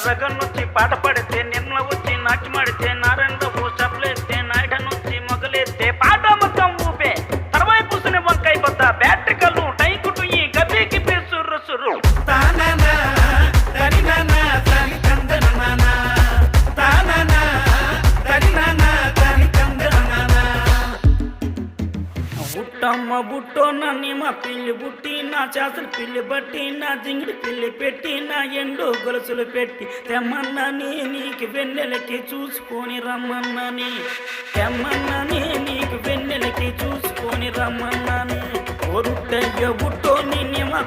రగన్నొచ్చి పాట పడితే నిర్మల వచ్చి నాట్యమాడితే నారాయణరావు స్టెప్లేస్తే నాయుడనొచ్చి మొగలేస్తే పాట మొత్తం ఊపే తర్వాయి పూసిన వంకాయ బద్ద బ్యాటరీ కళ్ళు టైకుటు ఈ గబీకి సుర్రు సుర్రు బుట్టమ్మ బుట్టో నన్ను మా పిల్లి బుట్టి నా చేతులు పిల్లి బట్టి నా జింగిడి పిల్లి పెట్టి నా ఎండు గొలుసులు పెట్టి తెమ్మన్నని నీకు వెన్నెలకి చూసుకొని రమ్మన్నని తెమ్మన్నని నీకు వెన్నెలకి చూసుకొని రమ్మన్నని ఒరుట్టయ్య బుట్టో నిన్ను మా